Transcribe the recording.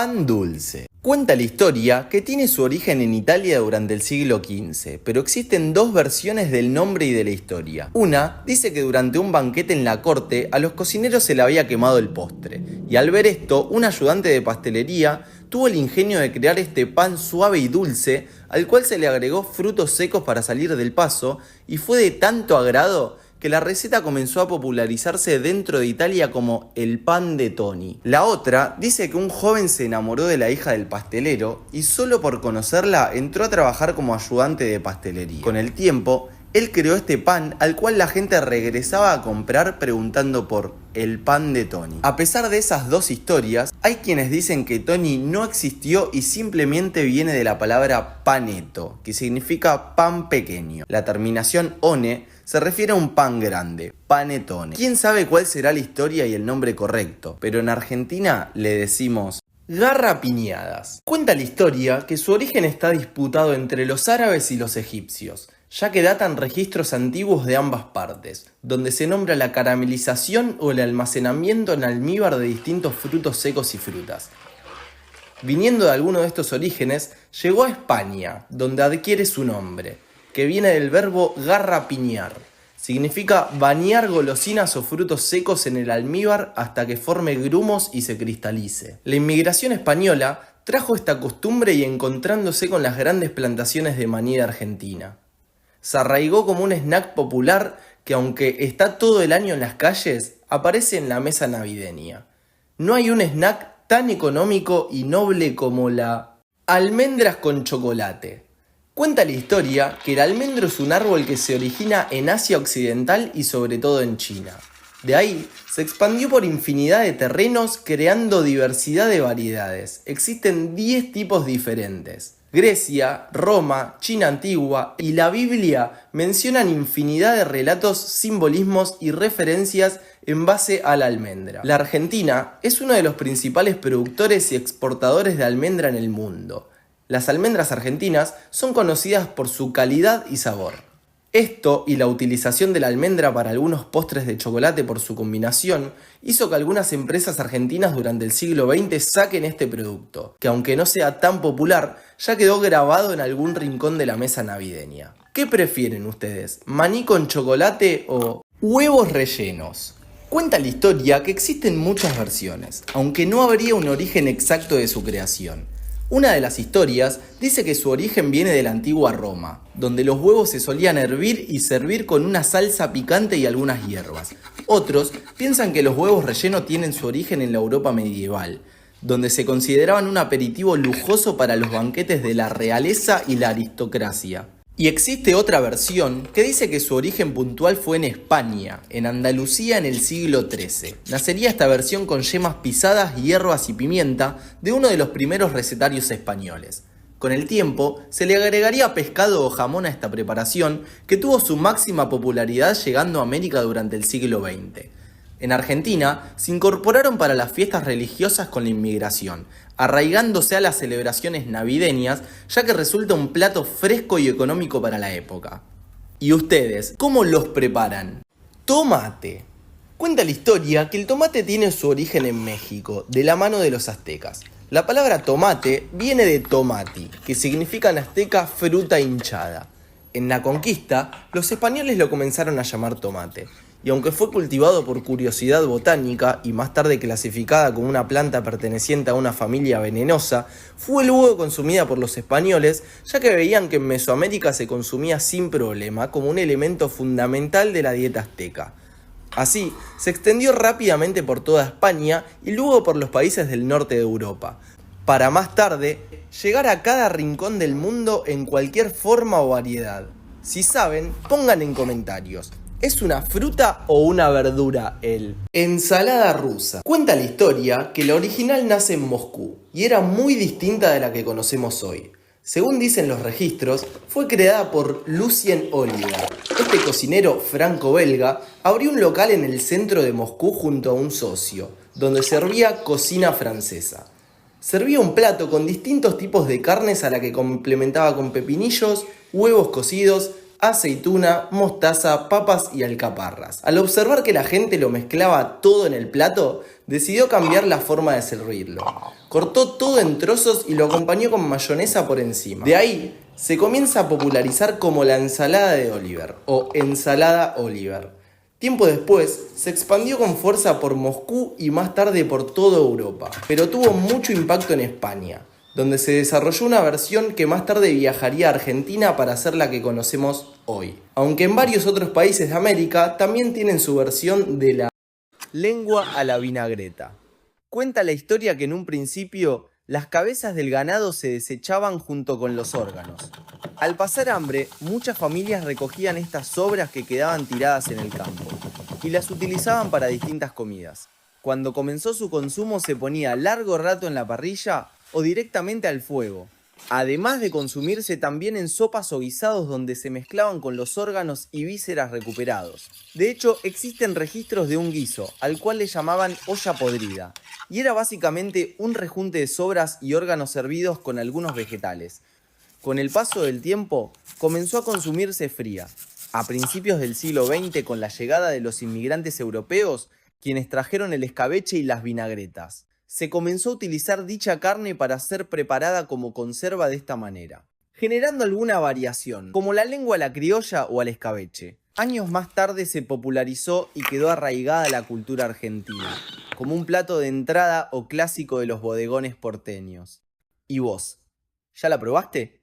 Pan dulce. Cuenta la historia que tiene su origen en Italia durante el siglo XV, pero existen dos versiones del nombre y de la historia. Una dice que durante un banquete en la corte a los cocineros se le había quemado el postre, y al ver esto, un ayudante de pastelería tuvo el ingenio de crear este pan suave y dulce, al cual se le agregó frutos secos para salir del paso, y fue de tanto agrado que la receta comenzó a popularizarse dentro de Italia como el pan de Toni. La otra dice que un joven se enamoró de la hija del pastelero y solo por conocerla entró a trabajar como ayudante de pastelería. Con el tiempo, él creó este pan al cual la gente regresaba a comprar preguntando por el pan de Toni. A pesar de esas dos historias, hay quienes dicen que Toni no existió y simplemente viene de la palabra paneto, que significa pan pequeño. La terminación one se refiere a un pan grande, panettone. ¿Quién sabe cuál será la historia y el nombre correcto? Pero en Argentina le decimos garrapiñadas. Cuenta la historia que su origen está disputado entre los árabes y los egipcios, ya que datan registros antiguos de ambas partes, donde se nombra la caramelización o el almacenamiento en almíbar de distintos frutos secos y frutas. Viniendo de alguno de estos orígenes, llegó a España, donde adquiere su nombre, que viene del verbo garrapiñar. Significa bañar golosinas o frutos secos en el almíbar hasta que forme grumos y se cristalice. La inmigración española trajo esta costumbre y encontrándose con las grandes plantaciones de maní de Argentina, se arraigó como un snack popular que, aunque está todo el año en las calles, aparece en la mesa navideña. No hay un snack tan económico y noble como la almendras con chocolate. Cuenta la historia que el almendro es un árbol que se origina en Asia Occidental y sobre todo en China. De ahí se expandió por infinidad de terrenos creando diversidad de variedades. Existen 10 tipos diferentes. Grecia, Roma, China antigua y la Biblia mencionan infinidad de relatos, simbolismos y referencias en base a la almendra. La Argentina es uno de los principales productores y exportadores de almendra en el mundo. Las almendras argentinas son conocidas por su calidad y sabor. Esto y la utilización de la almendra para algunos postres de chocolate por su combinación hizo que algunas empresas argentinas durante el siglo XX saquen este producto, que aunque no sea tan popular, ya quedó grabado en algún rincón de la mesa navideña. ¿Qué prefieren ustedes? ¿Maní con chocolate o huevos rellenos? Cuenta la historia que existen muchas versiones, aunque no habría un origen exacto de su creación. Una de las historias dice que su origen viene de la antigua Roma, donde los huevos se solían hervir y servir con una salsa picante y algunas hierbas. Otros piensan que los huevos rellenos tienen su origen en la Europa medieval, donde se consideraban un aperitivo lujoso para los banquetes de la realeza y la aristocracia. Y existe otra versión que dice que su origen puntual fue en España, en Andalucía en el siglo XIII. Nacería esta versión con yemas pisadas, hierbas y pimienta de uno de los primeros recetarios españoles. Con el tiempo, se le agregaría pescado o jamón a esta preparación, que tuvo su máxima popularidad llegando a América durante el siglo XX. En Argentina, se incorporaron para las fiestas religiosas con la inmigración, arraigándose a las celebraciones navideñas, ya que resulta un plato fresco y económico para la época. ¿Y ustedes, cómo los preparan? Tomate. Cuenta la historia que el tomate tiene su origen en México, de la mano de los aztecas. La palabra tomate viene de tomati, que significa en azteca fruta hinchada. En la conquista, los españoles lo comenzaron a llamar tomate, y aunque fue cultivado por curiosidad botánica y más tarde clasificada como una planta perteneciente a una familia venenosa, fue luego consumida por los españoles, ya que veían que en Mesoamérica se consumía sin problema como un elemento fundamental de la dieta azteca. Así, se extendió rápidamente por toda España y luego por los países del norte de Europa, para más tarde llegar a cada rincón del mundo en cualquier forma o variedad. Si saben, pongan en comentarios. ¿Es una fruta o una verdura el ensalada rusa? Cuenta la historia que la original nace en Moscú y era muy distinta de la que conocemos hoy. Según dicen los registros, fue creada por Lucien Oliver. Este cocinero franco-belga abrió un local en el centro de Moscú junto a un socio, donde servía cocina francesa. Servía un plato con distintos tipos de carnes a la que complementaba con pepinillos, huevos cocidos, aceituna, mostaza, papas y alcaparras. Al observar que la gente lo mezclaba todo en el plato, decidió cambiar la forma de servirlo. Cortó todo en trozos y lo acompañó con mayonesa por encima. De ahí se comienza a popularizar como la ensalada de Oliver o ensalada Oliver. Tiempo después, se expandió con fuerza por Moscú y más tarde por toda Europa, pero tuvo mucho impacto en España, donde se desarrolló una versión que más tarde viajaría a Argentina para hacer la que conocemos hoy. Aunque en varios otros países de América también tienen su versión de la lengua a la vinagreta. Cuenta la historia que en un principio las cabezas del ganado se desechaban junto con los órganos. Al pasar hambre, muchas familias recogían estas sobras que quedaban tiradas en el campo y las utilizaban para distintas comidas. Cuando comenzó su consumo se ponía largo rato en la parrilla o directamente al fuego, además de consumirse también en sopas o guisados donde se mezclaban con los órganos y vísceras recuperados. De hecho, existen registros de un guiso, al cual le llamaban olla podrida, y era básicamente un rejunte de sobras y órganos servidos con algunos vegetales. Con el paso del tiempo, comenzó a consumirse fría. A principios del siglo XX, con la llegada de los inmigrantes europeos, quienes trajeron el escabeche y las vinagretas, se comenzó a utilizar dicha carne para ser preparada como conserva de esta manera, generando alguna variación, como la lengua a la criolla o al escabeche. Años más tarde se popularizó y quedó arraigada a la cultura argentina, como un plato de entrada o clásico de los bodegones porteños. ¿Y vos? ¿Ya la probaste?